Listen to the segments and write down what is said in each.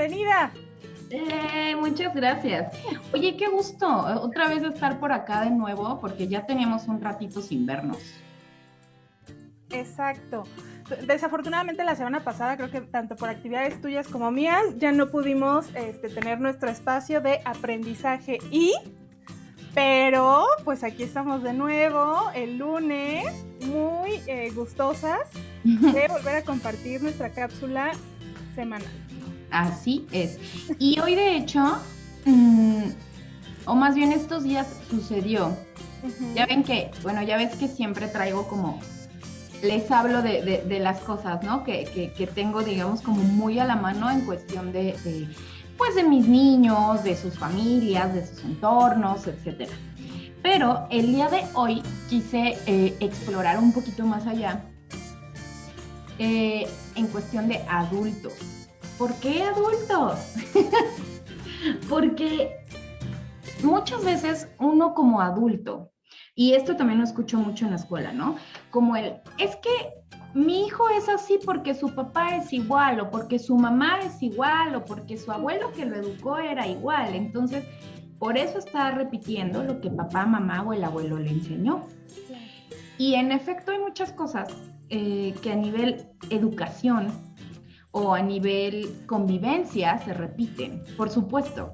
bienvenida. Muchas gracias. Oye, qué gusto otra vez estar por acá de nuevo, porque ya teníamos un ratito sin vernos. Exacto. Desafortunadamente la semana pasada, creo que tanto por actividades tuyas como mías, ya no pudimos tener nuestro espacio de aprendizaje pero pues aquí estamos de nuevo el lunes, muy gustosas de volver a compartir nuestra cápsula semanal. Así es. Y hoy de hecho, o más bien estos días sucedió. Ya ven que, bueno, ya ves que siempre traigo como, les hablo de las cosas, ¿no? Que tengo, digamos, como muy a la mano en cuestión pues de mis niños, de sus familias, de sus entornos, etcétera. Pero el día de hoy quise explorar un poquito más allá en cuestión de adultos. ¿Por qué adultos? Porque muchas veces uno como adulto, y esto también lo escucho mucho en la escuela, ¿no? Como es que mi hijo es así porque su papá es igual, o porque su mamá es igual, o porque su abuelo que lo educó era igual. Entonces, por eso está repitiendo lo que papá, mamá o el abuelo le enseñó. Y en efecto hay muchas cosas que a nivel educación o a nivel convivencia se repiten, por supuesto.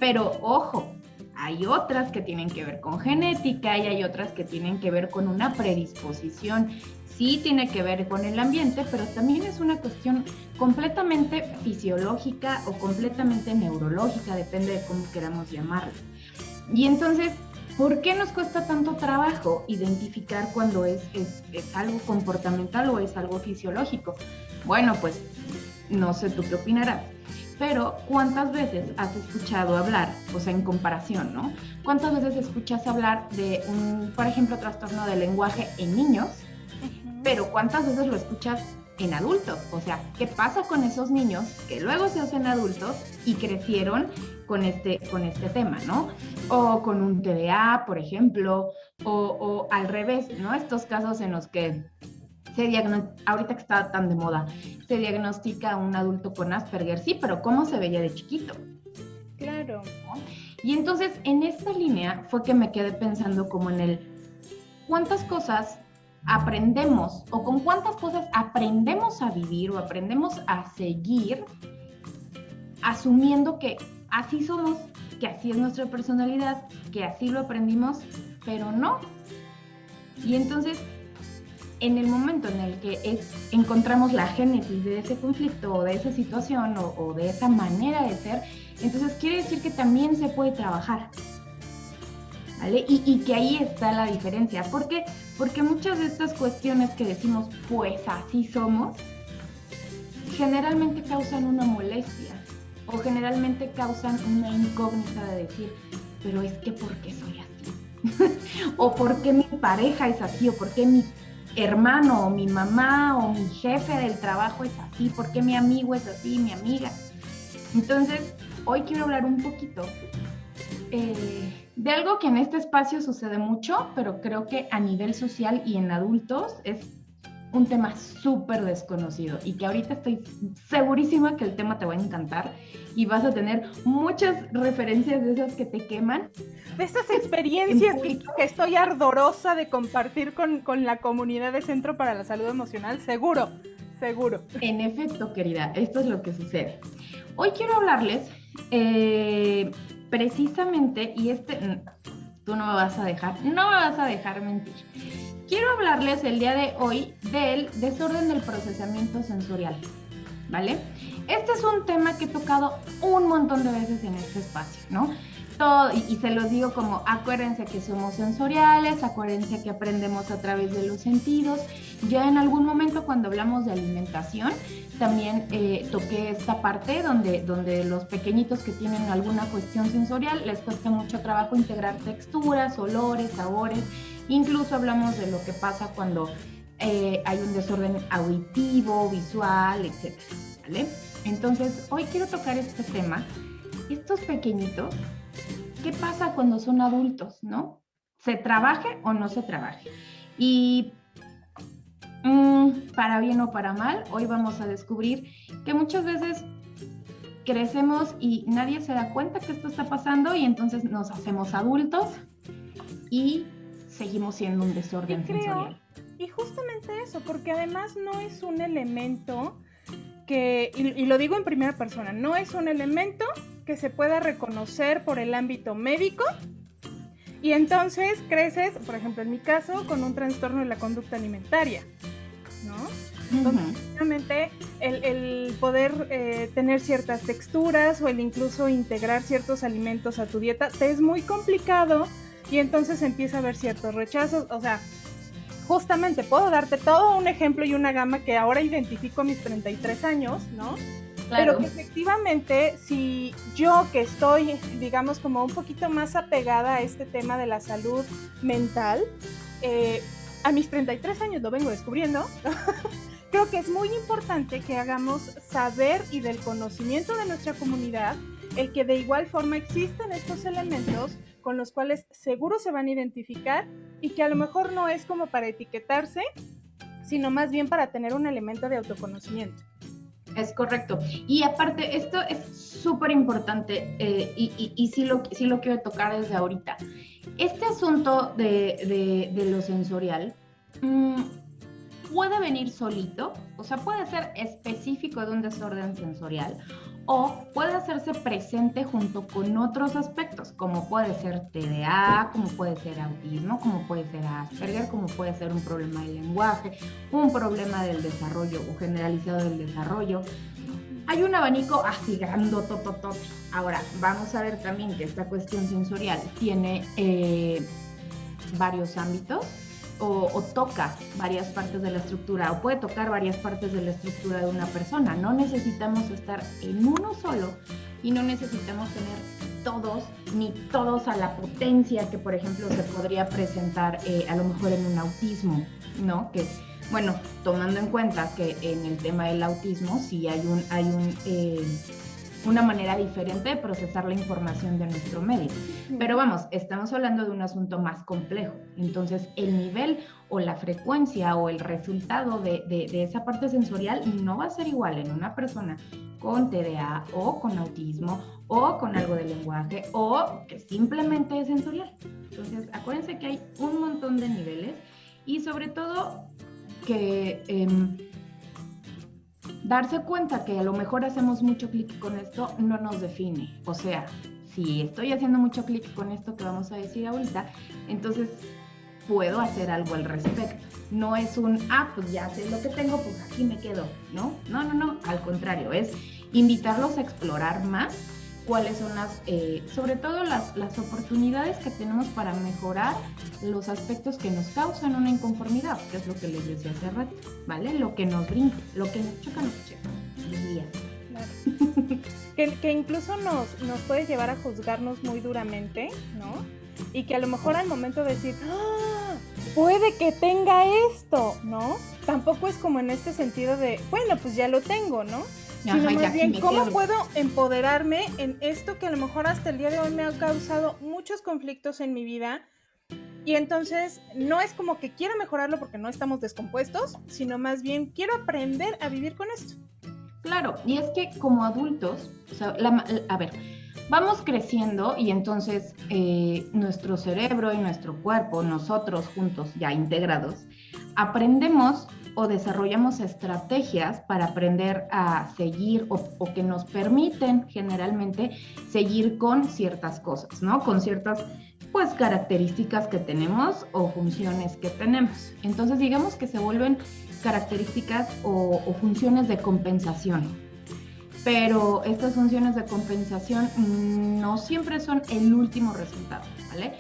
Pero ojo, hay otras que tienen que ver con genética y hay otras que tienen que ver con una predisposición. Sí tiene que ver con el ambiente, pero también es una cuestión completamente fisiológica o completamente neurológica, depende de cómo queramos llamarlo. Y entonces, ¿por qué nos cuesta tanto trabajo identificar cuando es algo comportamental o es algo fisiológico? Bueno, pues no sé tú qué opinarás, pero ¿cuántas veces has escuchado hablar, o sea, en comparación, ¿no? ¿Cuántas veces escuchas hablar de un, por ejemplo, trastorno del lenguaje en niños, pero cuántas veces lo escuchas en adultos? O sea, ¿qué pasa con esos niños que luego se hacen adultos y crecieron con este tema, ¿no? O con un TDA, por ejemplo, o al revés, ¿no? Estos casos en los que ahorita que está tan de moda, se diagnostica a un adulto con Asperger, sí, pero ¿cómo se veía de chiquito? Claro. ¿No? Y entonces en esta línea fue que me quedé pensando como en cuántas cosas aprendemos o con cuántas cosas aprendemos a vivir o aprendemos a seguir asumiendo que así somos, que así es nuestra personalidad, que así lo aprendimos, pero no. Y entonces en el momento en el que encontramos la génesis de ese conflicto o de esa situación o de esa manera de ser, entonces quiere decir que también se puede trabajar, ¿vale? Y que ahí está la diferencia. ¿Por qué? Porque muchas de estas cuestiones que decimos, pues así somos, generalmente causan una molestia o generalmente causan una incógnita de decir, pero es que ¿por qué soy así? O ¿por qué mi pareja es así? O ¿por qué mi hermano o mi mamá o mi jefe del trabajo es así? ¿Por qué mi amigo es así, mi amiga? Entonces, hoy quiero hablar un poquito de algo que en este espacio sucede mucho, pero creo que a nivel social y en adultos es un tema súper desconocido y que ahorita estoy segurísima que el tema te va a encantar y vas a tener muchas referencias de esas que te queman. De estas experiencias que estoy ardorosa de compartir con la comunidad de Centro para la Salud Emocional, seguro. En efecto, querida, esto es lo que sucede. Hoy quiero hablarles precisamente, y tú no me vas a dejar mentir. Quiero hablarles el día de hoy del desorden del procesamiento sensorial, ¿vale? Este es un tema que he tocado un montón de veces en este espacio, ¿no? Y se los digo como, acuérdense que somos sensoriales, acuérdense que aprendemos a través de los sentidos. Ya en algún momento cuando hablamos de alimentación, también toqué esta parte donde los pequeñitos que tienen alguna cuestión sensorial les cuesta mucho trabajo integrar texturas, olores, sabores. Incluso hablamos de lo que pasa cuando hay un desorden auditivo, visual, etc. ¿Vale? Entonces, hoy quiero tocar este tema. Estos pequeñitos, ¿qué pasa cuando son adultos, no? ¿Se trabaje o no se trabaje? Y para bien o para mal, hoy vamos a descubrir que muchas veces crecemos y nadie se da cuenta que esto está pasando y entonces nos hacemos adultos y seguimos siendo un desorden sensorial. Y justamente eso, porque además no es un elemento que, y lo digo en primera persona, no es un elemento que se pueda reconocer por el ámbito médico y entonces creces, por ejemplo en mi caso, con un trastorno de la conducta alimentaria, ¿no? Entonces, obviamente, el poder tener ciertas texturas o el incluso integrar ciertos alimentos a tu dieta te es muy complicado y entonces empieza a haber ciertos rechazos, o sea, justamente puedo darte todo un ejemplo y una gama que ahora identifico a mis 33 años, ¿no? Claro. Pero que efectivamente, si yo que estoy, digamos, como un poquito más apegada a este tema de la salud mental, a mis 33 años lo vengo descubriendo, creo que es muy importante que hagamos saber y del conocimiento de nuestra comunidad el que de igual forma existen estos elementos con los cuales seguro se van a identificar y que a lo mejor no es como para etiquetarse, sino más bien para tener un elemento de autoconocimiento. Es correcto. Y aparte, esto es súper importante y sí lo quiero tocar desde ahorita. Este asunto de lo sensorial puede venir solito, o sea, puede ser específico de un desorden sensorial o puede hacerse presente junto con otros aspectos, como puede ser TDA, como puede ser autismo, como puede ser Asperger, como puede ser un problema del lenguaje, un problema del desarrollo o generalizado del desarrollo. Hay un abanico así grandotototote. Ahora, vamos a ver también que esta cuestión sensorial tiene varios ámbitos o toca varias partes de la estructura o puede tocar varias partes de la estructura de una persona. No necesitamos estar en uno solo y no necesitamos tener todos, ni todos a la potencia que, por ejemplo, se podría presentar a lo mejor en un autismo, ¿no? Que, bueno, tomando en cuenta que en el tema del autismo sí hay una manera diferente de procesar la información de nuestro medio. Pero vamos, estamos hablando de un asunto más complejo. Entonces, el nivel o la frecuencia o el resultado de esa parte sensorial no va a ser igual en una persona con TDA o con autismo o con algo de lenguaje o que simplemente es sensorial. Entonces, acuérdense que hay un montón de niveles y sobre todo que darse cuenta que a lo mejor hacemos mucho clic con esto no nos define. O sea, si estoy haciendo mucho clic con esto que vamos a decir ahorita, entonces puedo hacer algo al respecto. No es pues ya sé lo que tengo, pues aquí me quedo, ¿no? No, al contrario, es invitarlos a explorar más cuáles son sobre todo las oportunidades que tenemos para mejorar los aspectos que nos causan una inconformidad, que es lo que les decía hace rato, ¿vale? Lo que nos brinca, lo que nos choca, Claro. que incluso nos puede llevar a juzgarnos muy duramente, ¿no? Y que a lo mejor al momento de decir, ¡ah! Puede que tenga esto, ¿no? Tampoco es como en este sentido de, bueno, pues ya lo tengo, ¿no? Sino más bien, ¿cómo puedo empoderarme en esto que a lo mejor hasta el día de hoy me ha causado muchos conflictos en mi vida? Y entonces no es como que quiero mejorarlo porque no estamos descompuestos, sino más bien quiero aprender a vivir con esto. Claro, y es que como adultos, o sea, a ver, vamos creciendo y entonces nuestro cerebro y nuestro cuerpo, nosotros juntos ya integrados, aprendemos o desarrollamos estrategias para aprender a seguir o que nos permiten generalmente seguir con ciertas cosas, ¿no? Con ciertas, pues, características que tenemos o funciones que tenemos. Entonces, digamos que se vuelven características o funciones de compensación. Pero estas funciones de compensación no siempre son el último resultado, ¿vale?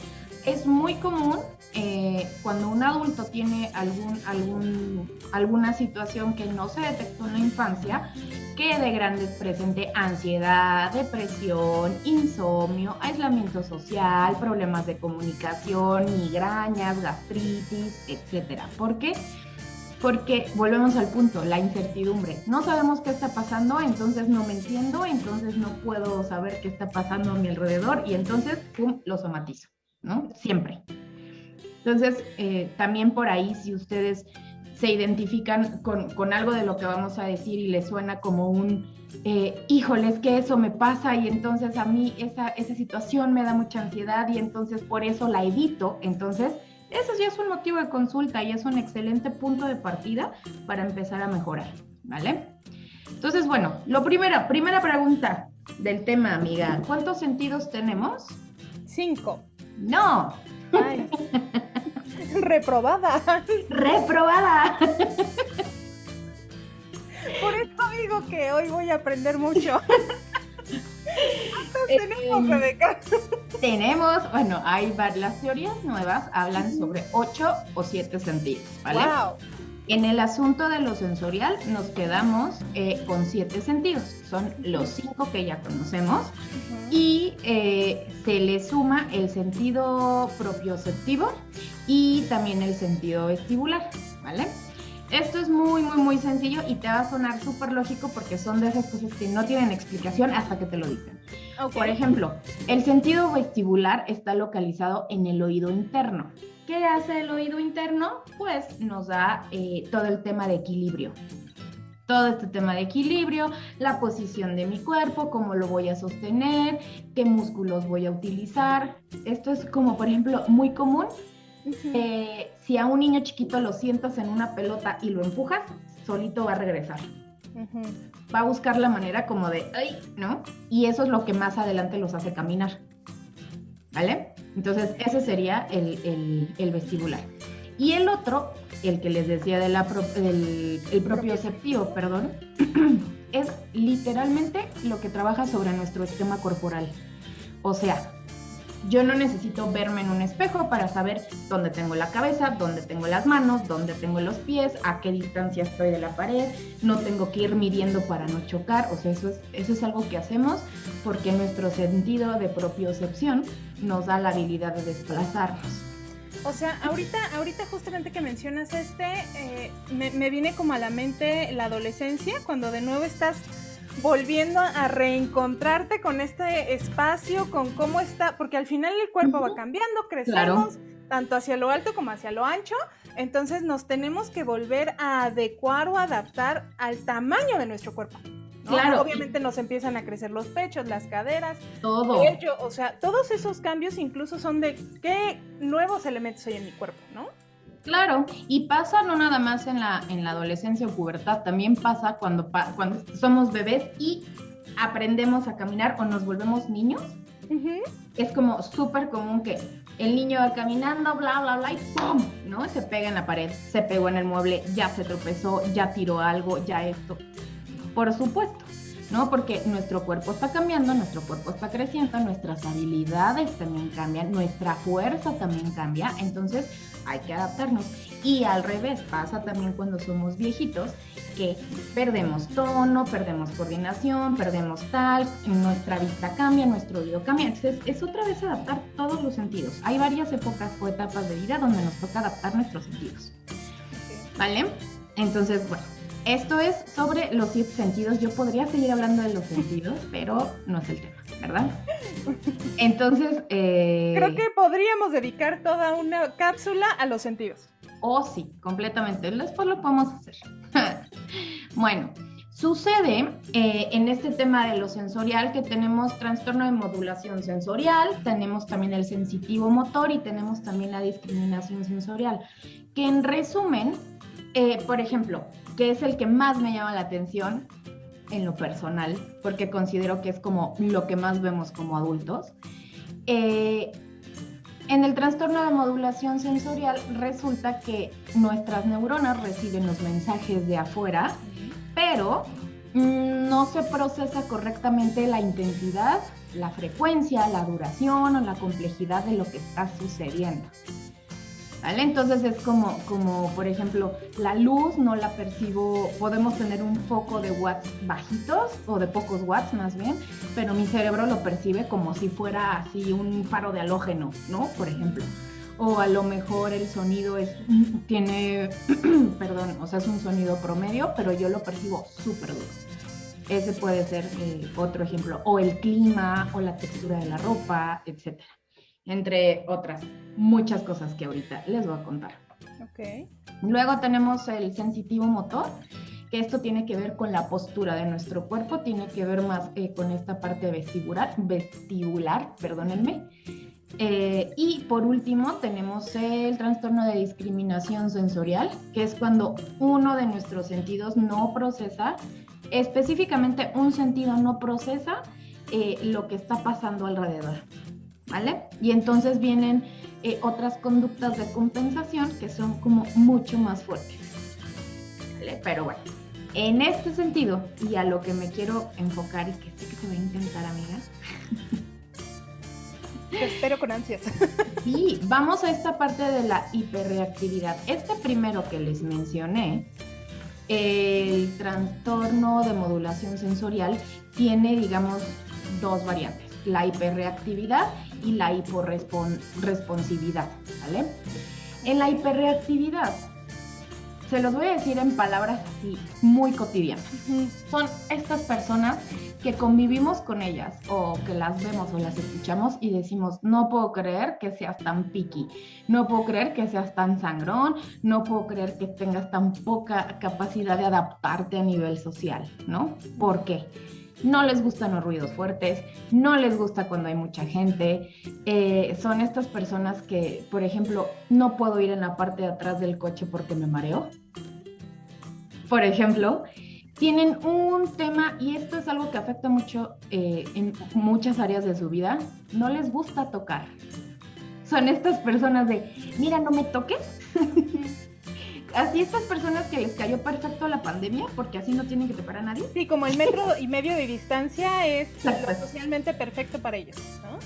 Es muy común cuando un adulto tiene alguna situación que no se detectó en la infancia, que de grande presente ansiedad, depresión, insomnio, aislamiento social, problemas de comunicación, migrañas, gastritis, etcétera. ¿Por qué? Porque volvemos al punto, la incertidumbre. No sabemos qué está pasando, entonces no me entiendo, entonces no puedo saber qué está pasando a mi alrededor y entonces, ¡pum!, lo somatizo, ¿no? Siempre. Entonces, también por ahí, si ustedes se identifican con algo de lo que vamos a decir y les suena como un, híjole, es que eso me pasa y entonces a mí esa situación me da mucha ansiedad y entonces por eso la evito. Entonces, eso ya es un motivo de consulta y es un excelente punto de partida para empezar a mejorar, ¿vale? Entonces, bueno, primera pregunta del tema, amiga. ¿Cuántos sentidos tenemos? 5. No. Ay. Reprobada. Reprobada. Por eso digo que hoy voy a aprender mucho. ¿Cuántos tenemos, Rebeca? Tenemos, bueno, las teorías nuevas hablan sobre 8 o 7 sentidos, ¿vale? Wow. En el asunto de lo sensorial nos quedamos con 7 sentidos, son los 5 que ya conocemos, y se le suma el sentido propioceptivo y también el sentido vestibular, ¿vale? Esto es muy, muy, muy sencillo y te va a sonar súper lógico porque son de esas cosas que no tienen explicación hasta que te lo dicen. Okay. Por ejemplo, el sentido vestibular está localizado en el oído interno. ¿Qué hace el oído interno? Pues nos da todo el tema de equilibrio. Todo este tema de equilibrio, la posición de mi cuerpo, cómo lo voy a sostener, qué músculos voy a utilizar. Esto es como, por ejemplo, muy común. Si a un niño chiquito lo sientas en una pelota y lo empujas, solito va a regresar. Va a buscar la manera como de, ¡ay! ¿No? Y eso es lo que más adelante los hace caminar. ¿Vale? Entonces, ese sería el vestibular. Y el otro, el que les decía el propioceptivo, perdón, es literalmente lo que trabaja sobre nuestro esquema corporal. O sea, yo no necesito verme en un espejo para saber dónde tengo la cabeza, dónde tengo las manos, dónde tengo los pies, a qué distancia estoy de la pared. No tengo que ir midiendo para no chocar. O sea, eso es algo que hacemos porque nuestro sentido de propiocepción nos da la habilidad de desplazarnos. O sea, ahorita justamente que mencionas me viene como a la mente la adolescencia, cuando de nuevo estás volviendo a reencontrarte con este espacio, con cómo está, porque al final el cuerpo va cambiando, crecemos, tanto hacia lo alto como hacia lo ancho, entonces nos tenemos que volver a adecuar o adaptar al tamaño de nuestro cuerpo, ¿no? Claro. Obviamente nos empiezan a crecer los pechos, las caderas, todo. Ello, o sea, todos esos cambios incluso son de qué nuevos elementos hay en mi cuerpo, ¿no? Claro, y pasa no nada más en la adolescencia o pubertad, también pasa cuando somos bebés y aprendemos a caminar o nos volvemos niños. Es como súper común que el niño va caminando, bla, bla, bla, y ¡pum! ¿No? Se pega en la pared, se pegó en el mueble, ya se tropezó, ya tiró algo, ya esto. Por supuesto, ¿no? Porque nuestro cuerpo está cambiando, nuestro cuerpo está creciendo, nuestras habilidades también cambian, nuestra fuerza también cambia, entonces hay que adaptarnos. Y al revés, pasa también cuando somos viejitos, que perdemos tono, perdemos coordinación, perdemos nuestra vista cambia, nuestro oído cambia. Entonces es otra vez adaptar todos los sentidos. Hay varias épocas o etapas de vida donde nos toca adaptar nuestros sentidos. ¿Vale? Entonces, bueno, esto es sobre los 7 sentidos. Yo podría seguir hablando de los sentidos, pero no es el tema, ¿verdad? Entonces, creo que podríamos dedicar toda una cápsula a los sentidos. Oh, sí, completamente. Después lo podemos hacer. Bueno, sucede en este tema de lo sensorial que tenemos trastorno de modulación sensorial, tenemos también el sensitivo motor y tenemos también la discriminación sensorial, que en resumen, por ejemplo, que es el que más me llama la atención en lo personal, porque considero que es como lo que más vemos como adultos. En el trastorno de modulación sensorial resulta que nuestras neuronas reciben los mensajes de afuera, pero no se procesa correctamente la intensidad, la frecuencia, la duración o la complejidad de lo que está sucediendo. ¿Vale? Entonces es como, por ejemplo, la luz no la percibo, podemos tener un foco de watts bajitos o de pocos watts más bien, pero mi cerebro lo percibe como si fuera así un faro de halógeno, ¿no? Por ejemplo. O a lo mejor el sonido tiene, perdón, o sea, es un sonido promedio, pero yo lo percibo súper duro. Ese puede ser otro ejemplo. O el clima, o la textura de la ropa, etcétera. Entre otras muchas cosas que ahorita les voy a contar. Ok. Luego tenemos el sensitivo motor, que esto tiene que ver con la postura de nuestro cuerpo, tiene que ver más con esta parte vestibular, perdónenme. Y por último tenemos el trastorno de discriminación sensorial, que es cuando uno de nuestros sentidos no procesa, específicamente un sentido no procesa lo que está pasando alrededor, ¿vale? Y entonces vienen otras conductas de compensación que son como mucho más fuertes, ¿vale? Pero bueno, en este sentido, y a lo que me quiero enfocar y que sé que te voy a intentar, amiga. Te espero con ansias. Sí, vamos a esta parte de la hiperreactividad. Este primero que les mencioné, el trastorno de modulación sensorial, tiene, digamos, dos variantes, la hiperreactividad y la hiporresponsividad, ¿vale? En la hiperreactividad, se los voy a decir en palabras así, muy cotidianas. Son estas personas que convivimos con ellas o que las vemos o las escuchamos y decimos, no puedo creer que seas tan picky, no puedo creer que seas tan sangrón, no puedo creer que tengas tan poca capacidad de adaptarte a nivel social, ¿no? ¿Por qué? No les gustan los ruidos fuertes, no les gusta cuando hay mucha gente, son estas personas que, por ejemplo, no puedo ir en la parte de atrás del coche porque me mareo. Por ejemplo, tienen un tema, y esto es algo que afecta mucho en muchas áreas de su vida, no les gusta tocar. Son estas personas de, mira, no me toques. Así estas personas que les cayó perfecto la pandemia, porque así no tienen que tocar a nadie. Sí, como el 1.5 metros de distancia es lo socialmente perfecto para ellos, ¿no?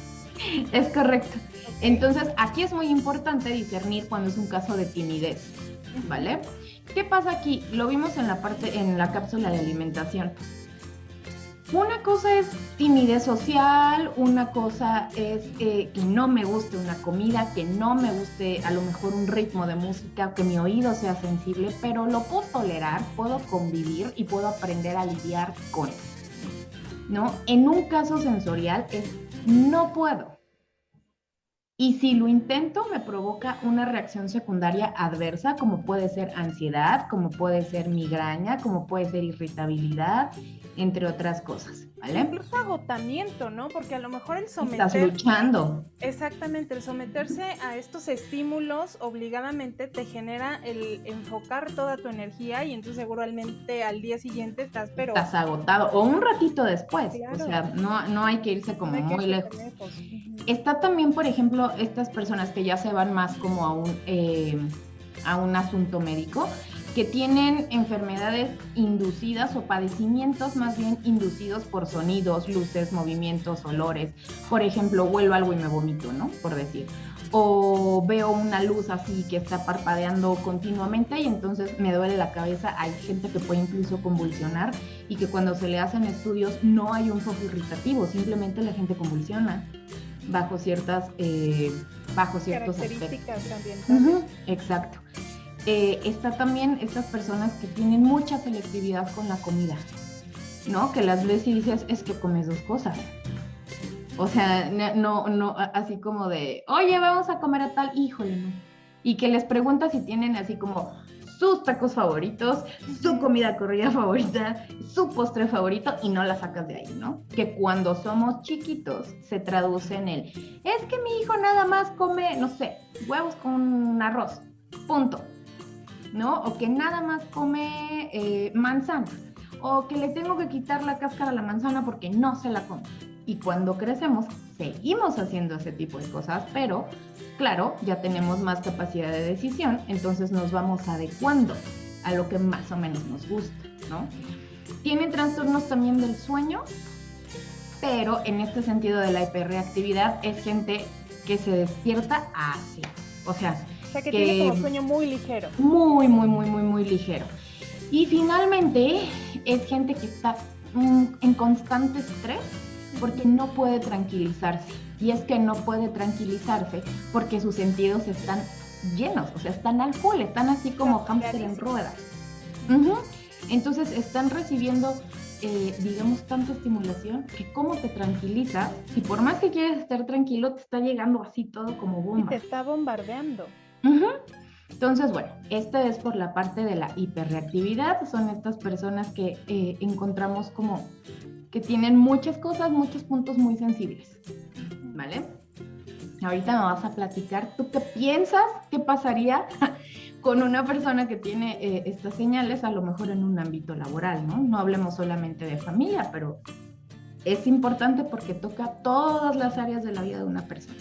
Es correcto. Entonces, aquí es muy importante discernir cuando es un caso de timidez, ¿vale? ¿Qué pasa aquí? Lo vimos en la cápsula de alimentación. Una cosa es timidez social, una cosa es que no me guste una comida, que no me guste a lo mejor un ritmo de música, que mi oído sea sensible, pero lo puedo tolerar, puedo convivir y puedo aprender a lidiar con, ¿no? En un caso sensorial es no puedo. Y si lo intento, me provoca una reacción secundaria adversa, como puede ser ansiedad, como puede ser migraña, como puede ser irritabilidad, entre otras cosas, ¿vale? Incluso agotamiento, ¿no? Porque a lo mejor el someterse... Estás luchando. Exactamente, el someterse a estos estímulos obligadamente te genera el enfocar toda tu energía y entonces seguramente al día siguiente estás agotado, o un ratito después, claro. O sea, no hay que irse como muy lejos. Está también, por ejemplo, estas personas que ya se van más como a un asunto médico, que tienen enfermedades inducidas o padecimientos más bien inducidos por sonidos, luces, movimientos, olores. Por ejemplo, huelo algo y me vomito, ¿no? Por decir. O veo una luz así que está parpadeando continuamente y entonces me duele la cabeza. Hay gente que puede incluso convulsionar y que cuando se le hacen estudios no hay un foco irritativo, simplemente la gente convulsiona bajo ciertos características ambientales. Exacto. Está también estas personas que tienen mucha selectividad con la comida, ¿no? Que las ves y dices, es que comes dos cosas. O sea, no, así como de, oye, vamos a comer a tal, híjole, no. Y que les preguntas si tienen así como sus tacos favoritos, su comida corrida favorita, su postre favorito, y no la sacas de ahí, ¿no? Que cuando somos chiquitos se traduce en el, es que mi hijo nada más come, no sé, huevos con arroz, punto, ¿no? O que nada más come manzana, o que le tengo que quitar la cáscara a la manzana porque no se la come. Y cuando crecemos, seguimos haciendo ese tipo de cosas, pero, claro, ya tenemos más capacidad de decisión, entonces nos vamos adecuando a lo que más o menos nos gusta, ¿no? Tienen trastornos también del sueño, pero en este sentido de la hiperreactividad es gente que se despierta así, o sea que tiene como sueño muy ligero. Muy ligero. Y finalmente es gente que está en constante estrés porque no puede tranquilizarse. Y es que no puede tranquilizarse porque sus sentidos están llenos, o sea, están al full, están así como hámster en ruedas. Entonces están recibiendo, digamos, tanta estimulación que cómo te tranquiliza, si por más que quieres estar tranquilo, te está llegando así todo como bomba. Y te está bombardeando. Entonces, bueno, esta es por la parte de la hiperreactividad. Son estas personas que encontramos como que tienen muchas cosas, muchos puntos muy sensibles, ¿vale? Ahorita me vas a platicar, ¿tú qué piensas? ¿Qué pasaría con una persona que tiene estas señales, a lo mejor en un ámbito laboral, ¿no? No hablemos solamente de familia, pero es importante porque toca todas las áreas de la vida de una persona.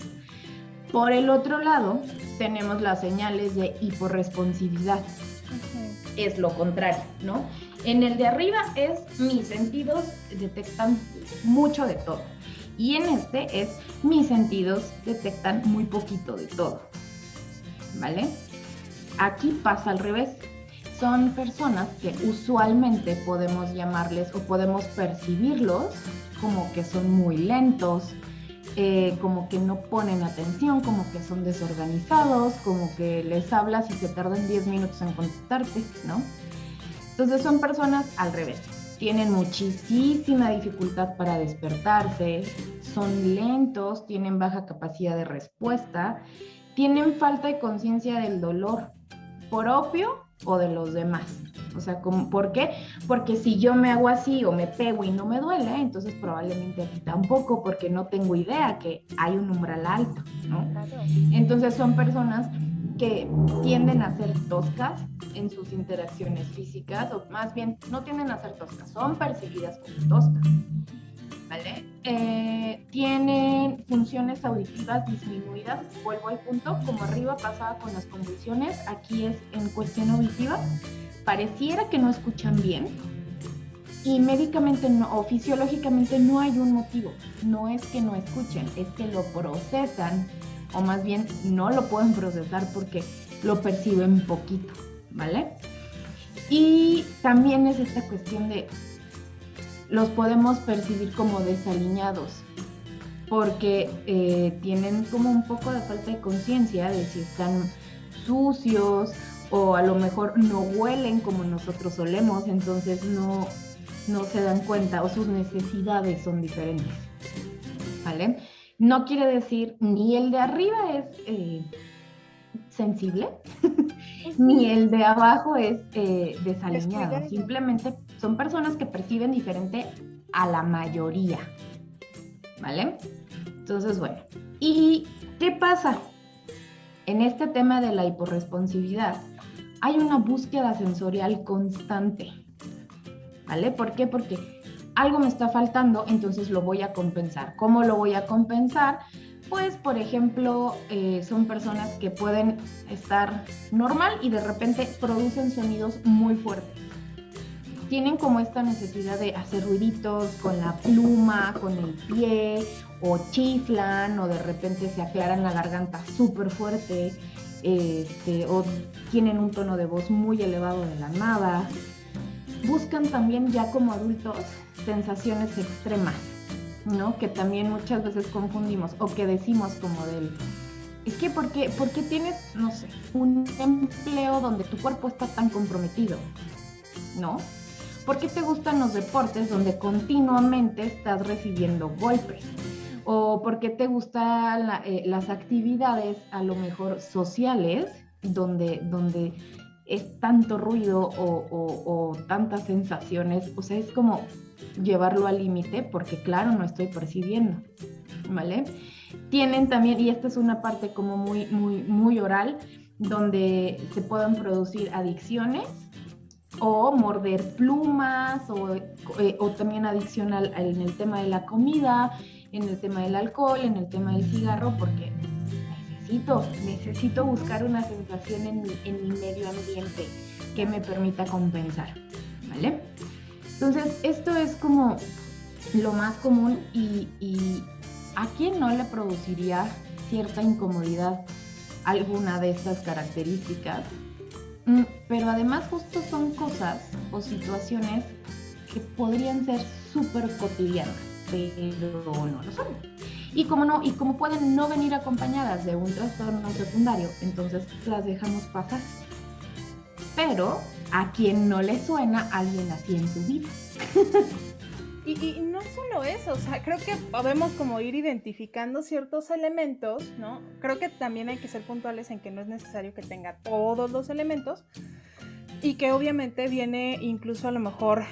Por el otro lado, tenemos las señales de hiporresponsividad. Es lo contrario, ¿no? En el de arriba es mis sentidos detectan mucho de todo. Y en este es mis sentidos detectan muy poquito de todo. ¿Vale? Aquí pasa al revés. Son personas que usualmente podemos llamarles o podemos percibirlos como que son muy lentos, como que no ponen atención, como que son desorganizados, como que les hablas y se tardan 10 minutos en contestarte, ¿no? Entonces son personas al revés. Tienen muchísima dificultad para despertarse, son lentos, tienen baja capacidad de respuesta, tienen falta de conciencia del dolor propio o de los demás. O sea, ¿por qué? Porque si yo me hago así o me pego y no me duele, entonces probablemente a ti tampoco, porque no tengo idea que hay un umbral alto, ¿no? Claro. Entonces son personas que tienden a ser toscas en sus interacciones físicas, o más bien no tienden a ser toscas, son percibidas como toscas, ¿vale? Tienen funciones auditivas disminuidas, vuelvo al punto, como arriba pasaba con las convulsiones, aquí es en cuestión auditiva, pareciera que no escuchan bien y médicamente o fisiológicamente no hay un motivo, no es que no escuchen, es que lo procesan o más bien no lo pueden procesar porque lo perciben poquito, ¿vale? Y también es esta cuestión de los podemos percibir como desaliñados porque tienen como un poco de falta de conciencia de si están sucios o a lo mejor no huelen como nosotros solemos, entonces no se dan cuenta o sus necesidades son diferentes, ¿vale? No quiere decir ni el de arriba es sensible, ni el de abajo es desaliñado. Simplemente son personas que perciben diferente a la mayoría, ¿vale? Entonces, bueno, ¿y qué pasa? En este tema de la hiporresponsividad, hay una búsqueda sensorial constante, ¿vale? ¿Por qué? Porque algo me está faltando, entonces lo voy a compensar. ¿Cómo lo voy a compensar? Pues, por ejemplo, son personas que pueden estar normal y de repente producen sonidos muy fuertes. Tienen como esta necesidad de hacer ruiditos con la pluma, con el pie, o chiflan, o de repente se aclaran la garganta súper fuerte, o tienen un tono de voz muy elevado de la nada. Buscan también ya como adultos sensaciones extremas, ¿no? Que también muchas veces confundimos o que decimos como es que ¿por qué tienes, no sé, un empleo donde tu cuerpo está tan comprometido? ¿No? ¿Por qué te gustan los deportes donde continuamente estás recibiendo golpes? ¿O por qué te gustan las actividades a lo mejor sociales donde es tanto ruido o tantas sensaciones? O sea, es como llevarlo al límite porque claro, no estoy percibiendo, ¿vale? Tienen también, y esta es una parte como muy oral, donde se pueden producir adicciones o morder plumas o también adicción en el tema de la comida, en el tema del alcohol, en el tema del cigarro, porque necesito buscar una sensación en mi medio ambiente que me permita compensar, ¿vale? Entonces, esto es como lo más común y ¿a quién no le produciría cierta incomodidad alguna de estas características? Pero además justo son cosas o situaciones que podrían ser súper cotidianas, pero no lo son. Y como pueden no venir acompañadas de un trastorno secundario, entonces las dejamos pasar. Pero a quien no le suena alguien así en su vida. Y no solo eso, o sea, creo que podemos como ir identificando ciertos elementos, ¿no? Creo que también hay que ser puntuales en que no es necesario que tenga todos los elementos y que obviamente viene incluso a lo mejor,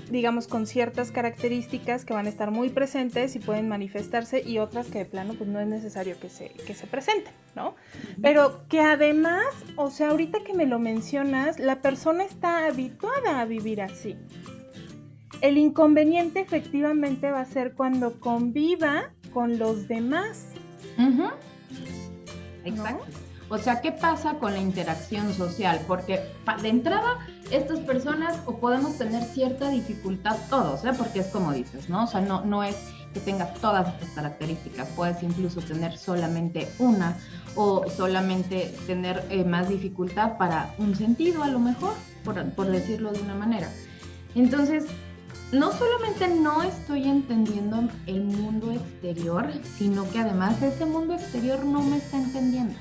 digamos, con ciertas características que van a estar muy presentes y pueden manifestarse y otras que de plano pues no es necesario que se presenten, ¿no? Pero que además, o sea, ahorita que me lo mencionas, la persona está habituada a vivir así. El inconveniente efectivamente va a ser cuando conviva con los demás. Uh-huh. Exacto. ¿No? O sea, ¿qué pasa con la interacción social? Porque de entrada, estas personas o podemos tener cierta dificultad todos, porque es como dices, ¿no? O sea, no es que tengas todas estas características, puedes incluso tener solamente una o solamente tener más dificultad para un sentido, a lo mejor, por decirlo de una manera. Entonces, no solamente no estoy entendiendo el mundo exterior, sino que además ese mundo exterior no me está entendiendo.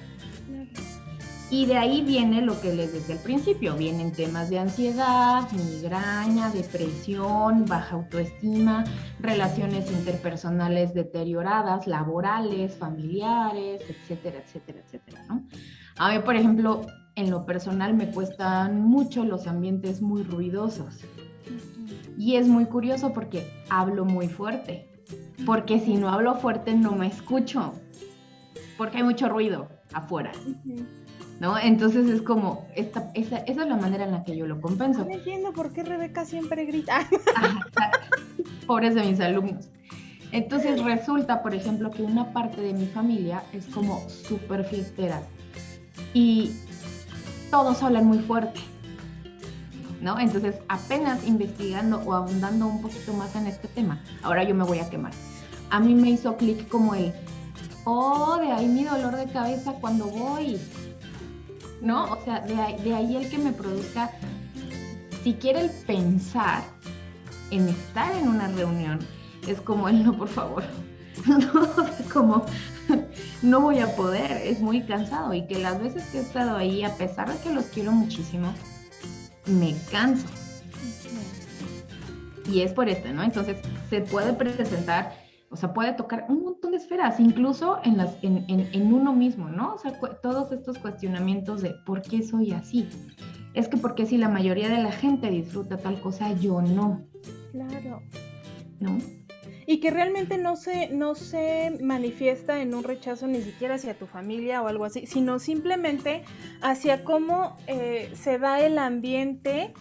Y de ahí viene lo que les decía al principio, vienen temas de ansiedad, migraña, depresión, baja autoestima, relaciones interpersonales deterioradas, laborales, familiares, etcétera, etcétera, etcétera, ¿no? A mí, por ejemplo, en lo personal me cuestan mucho los ambientes muy ruidosos. Y es muy curioso porque hablo muy fuerte, porque si no hablo fuerte no me escucho, porque hay mucho ruido afuera, ¿no? Entonces es como, esa es la manera en la que yo lo compenso. No entiendo por qué Rebeca siempre grita. Pobres de mis alumnos. Entonces resulta, por ejemplo, que una parte de mi familia es como súper fiestera y todos hablan muy fuerte, ¿no? Entonces, apenas investigando o ahondando un poquito más en este tema, ahora yo me voy a quemar. A mí me hizo clic como de ahí mi dolor de cabeza cuando voy, ¿no? O sea, de ahí el que me produzca, si quiere el pensar en estar en una reunión, es como el no, por favor, como no voy a poder, es muy cansado y que las veces que he estado ahí, a pesar de que los quiero muchísimo, me canso. Y es por esto, ¿no? Entonces se puede presentar, o sea, puede tocar un montón de esferas, incluso en uno mismo, ¿no? O sea, todos estos cuestionamientos de ¿por qué soy así? Es que porque si la mayoría de la gente disfruta tal cosa, yo no. Claro. ¿No? Y que realmente no se manifiesta en un rechazo ni siquiera hacia tu familia o algo así, sino simplemente hacia cómo se da el ambiente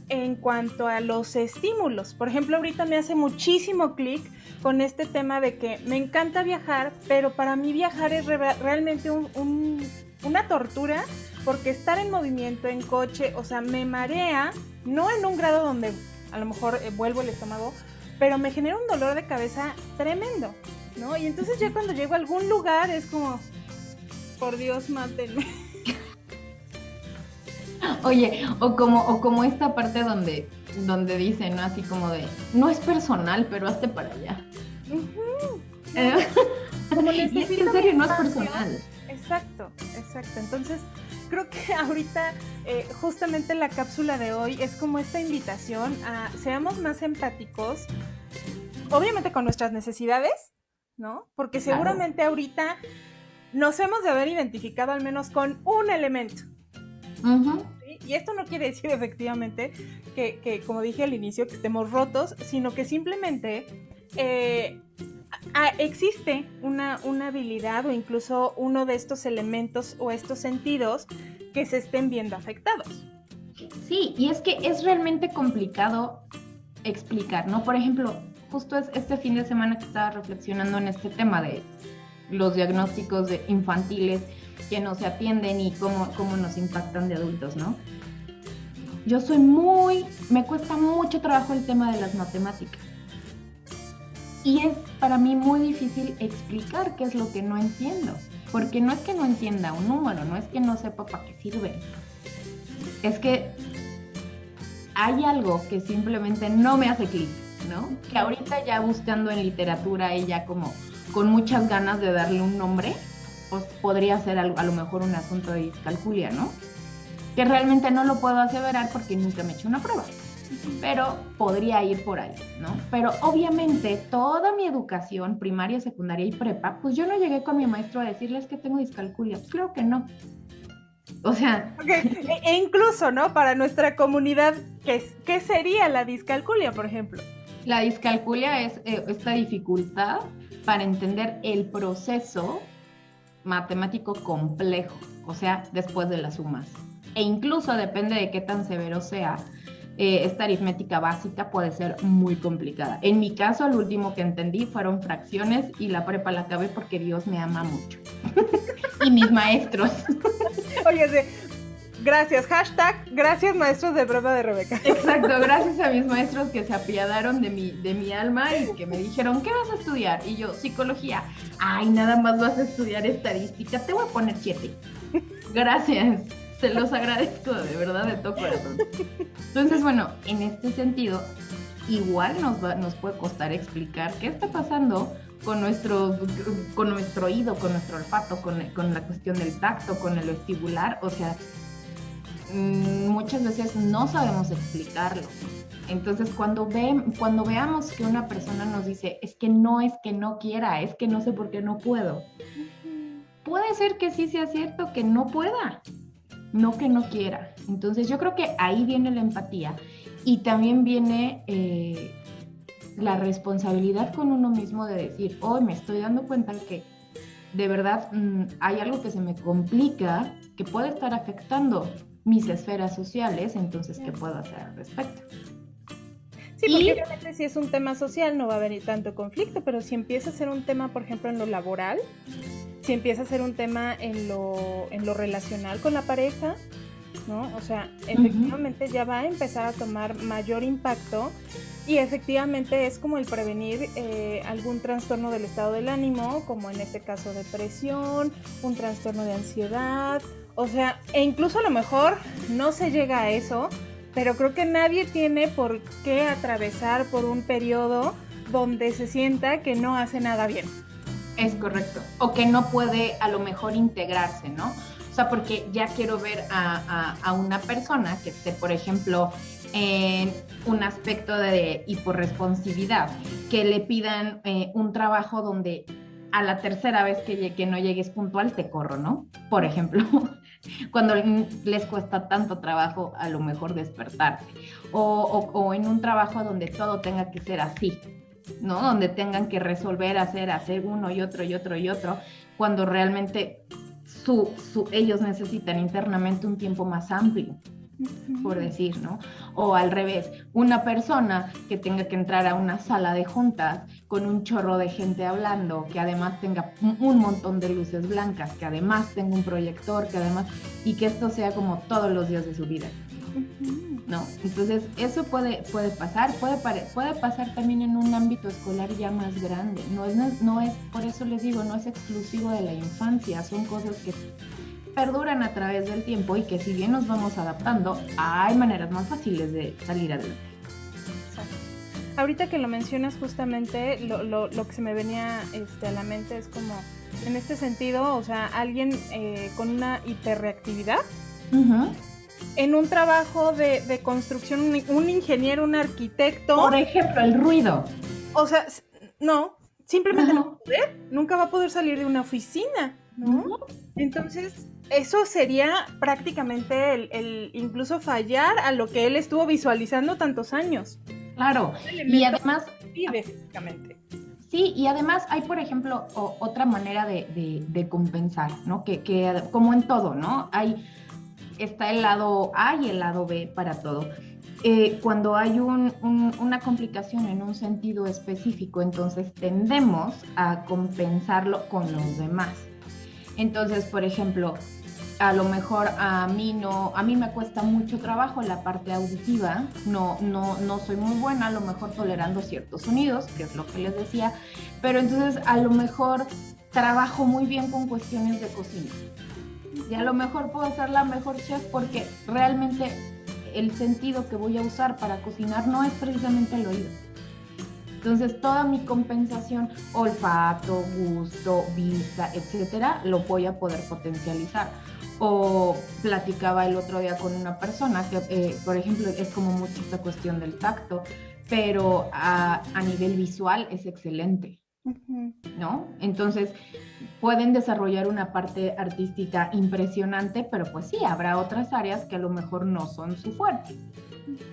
en cuanto a los estímulos. Por ejemplo, ahorita me hace muchísimo clic con este tema de que me encanta viajar, pero para mí viajar es realmente una tortura, porque estar en movimiento, en coche, o sea, me marea, no en un grado donde a lo mejor vuelvo el estómago, pero me genera un dolor de cabeza tremendo, ¿no? Y entonces ya cuando llego a algún lugar es como, por Dios, mátenme. Oye, o como esta parte donde dicen, ¿no? Así como de, no es personal, pero hazte para allá. Uh-huh. Como y es que en serio no es personal. Exacto. Entonces, creo que ahorita justamente la cápsula de hoy es como esta invitación a seamos más empáticos, obviamente con nuestras necesidades, ¿no? Porque seguramente ahorita nos hemos de haber identificado al menos con un elemento. Uh-huh. ¿Sí? Y esto no quiere decir efectivamente que, como dije al inicio, que estemos rotos, sino que simplemente existe una habilidad o incluso uno de estos elementos o estos sentidos que se estén viendo afectados. Sí, y es que es realmente complicado explicar, ¿no? Por ejemplo, justo este fin de semana que estaba reflexionando en este tema de los diagnósticos infantiles que no se atienden y cómo nos impactan de adultos, ¿no? Yo me cuesta mucho trabajo el tema de las matemáticas. Y es para mí muy difícil explicar qué es lo que no entiendo. Porque no es que no entienda un número, no es que no sepa para qué sirve. Es que hay algo que simplemente no me hace clic, ¿no? Que ahorita ya buscando en literatura y ya como con muchas ganas de darle un nombre, pues podría ser a lo mejor un asunto de discalculia, ¿no? Que realmente no lo puedo aseverar porque nunca me he hecho una prueba. pero podría ir por ahí, ¿no? Pero obviamente toda mi educación, primaria, secundaria y prepa, pues yo no llegué con mi maestro a decirles que tengo discalculia. Pues claro que no. O sea... Okay. E incluso, ¿no? Para nuestra comunidad, ¿qué sería la discalculia, por ejemplo? La discalculia es esta dificultad para entender el proceso matemático complejo, o sea, después de las sumas. E incluso depende de qué tan severo sea, esta aritmética básica puede ser muy complicada. En mi caso, lo último que entendí fueron fracciones y la prepa la acabé porque Dios me ama mucho. Y mis maestros. Oye, gracias, hashtag, gracias maestros de prepa de Rebeca. Exacto, gracias a mis maestros que se apiadaron de mi alma y que me dijeron, ¿qué vas a estudiar? Y yo, psicología. Ay, nada más vas a estudiar estadística, te voy a poner 7. Gracias, se los agradezco de verdad de todo corazón. Entonces, bueno, en este sentido, igual nos puede costar explicar qué está pasando con nuestro oído, con nuestro olfato, con la cuestión del tacto, con el vestibular, o sea, muchas veces no sabemos explicarlo. Entonces, cuando veamos que una persona nos dice, es que no quiera, es que no sé por qué no puedo, puede ser que sí sea cierto que no pueda, no que no quiera. Entonces, yo creo que ahí viene la empatía y también viene la responsabilidad con uno mismo de decir, hoy me estoy dando cuenta que de verdad hay algo que se me complica, que puede estar afectando mis esferas sociales, entonces, ¿qué puedo hacer al respecto? Sí, porque obviamente si es un tema social no va a haber tanto conflicto, pero si empieza a ser un tema, por ejemplo, en lo laboral, si empieza a ser un tema en lo relacional con la pareja, ¿no? O sea, efectivamente ya va a empezar a tomar mayor impacto y efectivamente es como el prevenir algún trastorno del estado del ánimo, como en este caso depresión, un trastorno de ansiedad, o sea, e incluso a lo mejor no se llega a eso, pero creo que nadie tiene por qué atravesar por un periodo donde se sienta que no hace nada bien. Es correcto. O que no puede a lo mejor integrarse, ¿no? O sea, porque ya quiero ver a una persona que esté, por ejemplo, en un aspecto de hiporresponsividad, que le pidan un trabajo donde a la tercera vez que no llegues puntual te corro, ¿no? Por ejemplo, cuando les cuesta tanto trabajo a lo mejor despertarse. O en un trabajo donde todo tenga que ser así, ¿no? Donde tengan que resolver, hacer uno y otro, cuando realmente ellos necesitan internamente un tiempo más amplio, por decir, ¿no? O al revés, una persona que tenga que entrar a una sala de juntas con un chorro de gente hablando, que además tenga un montón de luces blancas, que además tenga un proyector, y que esto sea como todos los días de su vida, ¿no? Entonces eso puede pasar, puede pasar también en un ámbito escolar ya más grande, no es, por eso les digo, no es exclusivo de la infancia, son cosas que perduran a través del tiempo y que si bien nos vamos adaptando, hay maneras más fáciles de salir adelante. Exacto. Ahorita que lo mencionas justamente, lo que se me venía a la mente es como, en este sentido, o sea, alguien con una hiperreactividad, en un trabajo de construcción, un ingeniero, un arquitecto. Por ejemplo, el ruido. O sea, no, simplemente nunca va a poder salir de una oficina, ¿no? Entonces, eso sería prácticamente el incluso fallar a lo que él estuvo visualizando tantos años. Claro, y además vive físicamente. Sí, y además hay, por ejemplo, otra manera de compensar, ¿no? Que como en todo, ¿no? Está el lado A y el lado B para todo. Cuando hay una complicación en un sentido específico, entonces tendemos a compensarlo con los demás. Entonces, por ejemplo, a lo mejor a mí me cuesta mucho trabajo la parte auditiva, no soy muy buena, a lo mejor tolerando ciertos sonidos, que es lo que les decía, pero entonces a lo mejor trabajo muy bien con cuestiones de cocina. Y a lo mejor puedo ser la mejor chef porque realmente el sentido que voy a usar para cocinar no es precisamente el oído. Entonces, toda mi compensación, olfato, gusto, vista, etcétera, lo voy a poder potencializar. O platicaba el otro día con una persona que, por ejemplo, es como mucho esta cuestión del tacto, pero a nivel visual es excelente, ¿no? Entonces, pueden desarrollar una parte artística impresionante, pero pues sí, habrá otras áreas que a lo mejor no son su fuerte,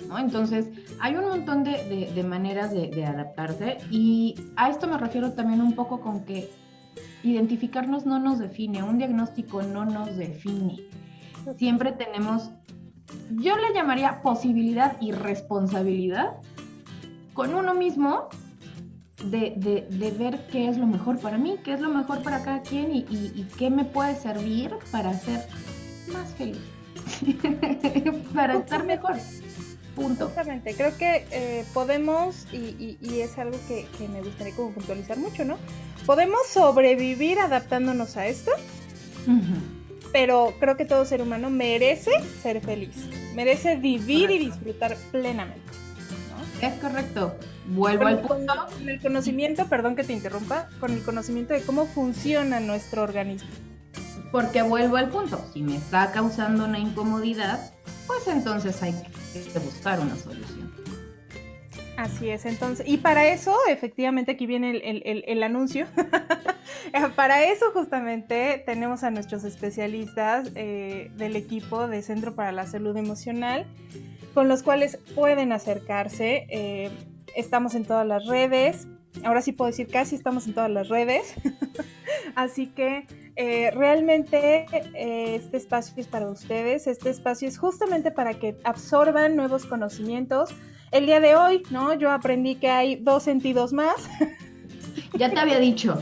¿no? Entonces, hay un montón de maneras de adaptarse, y a esto me refiero también un poco con que identificarnos no nos define, un diagnóstico no nos define. Siempre tenemos, yo le llamaría posibilidad y responsabilidad con uno mismo de ver qué es lo mejor para mí, qué es lo mejor para cada quien y qué me puede servir para ser más feliz, para estar mejor. Punto. Justamente, creo que podemos, y es algo que me gustaría como puntualizar mucho, ¿no? Podemos sobrevivir adaptándonos a esto, pero creo que todo ser humano merece ser feliz, merece vivir y disfrutar plenamente, ¿no? Es correcto. Vuelvo al punto. Con el conocimiento, perdón que te interrumpa, con el conocimiento de cómo funciona nuestro organismo. Porque vuelvo al punto, si me está causando una incomodidad, pues entonces hay que buscar una solución. Así es, entonces, y para eso, efectivamente, aquí viene el anuncio. Para eso justamente tenemos a nuestros especialistas del equipo de Centro para la Salud Emocional, con los cuales pueden acercarse. Estamos en todas las redes, ahora sí puedo decir casi estamos en todas las redes. Así que realmente este espacio es para ustedes, este espacio es justamente para que absorban nuevos conocimientos. El día de hoy, ¿no? Yo aprendí que hay 2 sentidos más. Ya te había dicho.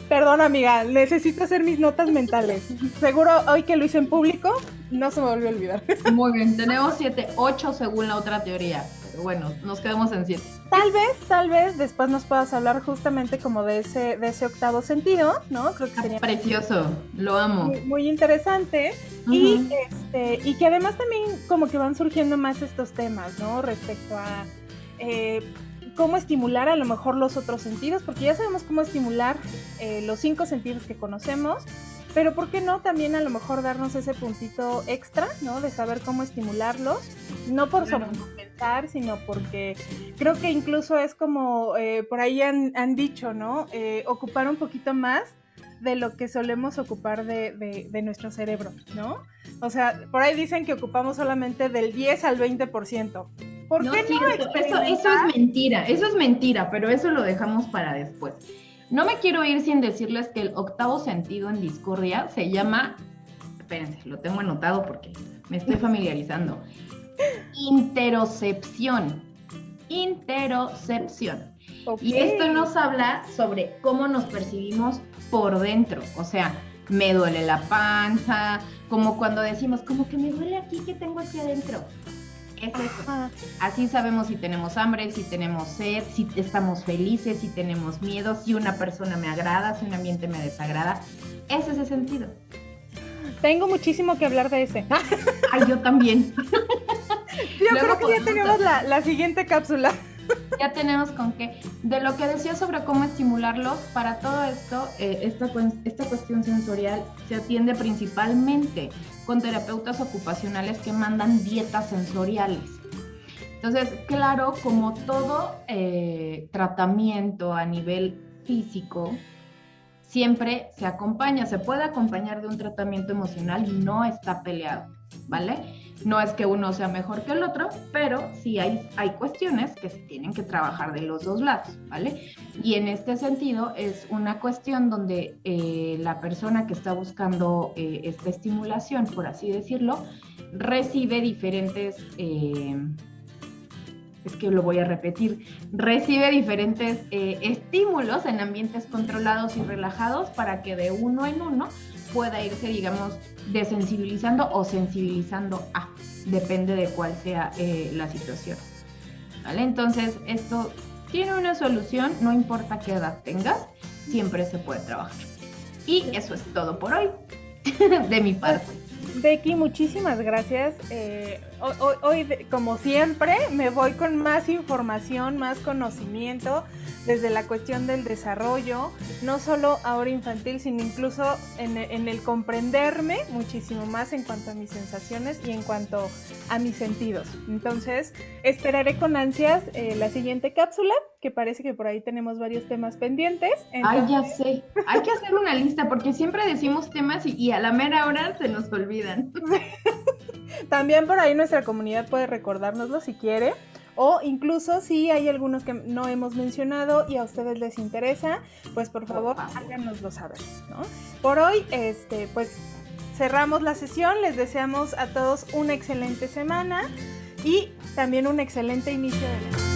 Perdón, amiga, necesito hacer mis notas mentales. Seguro hoy que lo hice en público, no se me volvió a olvidar. Muy bien, tenemos 7, 8 según la otra teoría. Pero bueno, nos quedamos en 7. Tal vez después nos puedas hablar justamente como de ese octavo sentido, ¿no? Creo que sería precioso, lo amo. Muy, muy interesante. Y que además también como que van surgiendo más estos temas, ¿no? Respecto a cómo estimular a lo mejor los otros sentidos, porque ya sabemos cómo estimular los 5 sentidos que conocemos, pero ¿por qué no también a lo mejor darnos ese puntito extra, ¿no? De saber cómo estimularlos, no por sobrecompensar, sino porque creo que incluso es como, por ahí han dicho, ¿no? Ocupar un poquito más de lo que solemos ocupar de nuestro cerebro, ¿no? O sea, por ahí dicen que ocupamos solamente del 10 al 20%. ¿Por qué no? Eso es mentira, pero eso lo dejamos para después. No me quiero ir sin decirles que el octavo sentido en discordia se llama, espérense, lo tengo anotado porque me estoy familiarizando, interocepción. Okay. Y esto nos habla sobre cómo nos percibimos por dentro, o sea, me duele la panza, como cuando decimos, como que me duele aquí, ¿qué tengo aquí adentro? Es eso. Así sabemos si tenemos hambre, si tenemos sed, si estamos felices, si tenemos miedo, si una persona me agrada, si un ambiente me desagrada. Es ese sentido. Tengo muchísimo que hablar de ese. Ay, yo también. Yo creo que ya tenemos la siguiente cápsula. Ya tenemos con qué. De lo que decía sobre cómo estimularlos, para todo esto, esta cuestión sensorial se atiende principalmente con terapeutas ocupacionales que mandan dietas sensoriales. Entonces, claro, como todo tratamiento a nivel físico, siempre se puede acompañar de un tratamiento emocional y no está peleado, ¿vale? No es que uno sea mejor que el otro, pero sí hay cuestiones que se tienen que trabajar de los dos lados, ¿vale? Y en este sentido es una cuestión donde la persona que está buscando esta estimulación, por así decirlo, recibe diferentes, recibe diferentes estímulos en ambientes controlados y relajados para que de uno en uno pueda irse, digamos, desensibilizando o sensibilizando depende de cuál sea la situación, ¿vale? Entonces, esto tiene una solución, no importa qué edad tengas, siempre se puede trabajar. Y eso es todo por hoy, de mi parte. Becky, muchísimas gracias. Hoy, como siempre, me voy con más información, más conocimiento desde la cuestión del desarrollo, no solo ahora infantil, sino incluso en el comprenderme muchísimo más en cuanto a mis sensaciones y en cuanto a mis sentidos. Entonces, esperaré con ansias la siguiente cápsula, que parece que por ahí tenemos varios temas pendientes. Entonces... Ay, ya sé. Hay que hacer una lista porque siempre decimos temas y a la mera hora se nos olvidan. También por ahí nuestra comunidad puede recordárnoslo si quiere, o incluso si hay algunos que no hemos mencionado y a ustedes les interesa, pues por favor háganoslo saber, ¿no? Por hoy, pues cerramos la sesión, les deseamos a todos una excelente semana y también un excelente inicio de la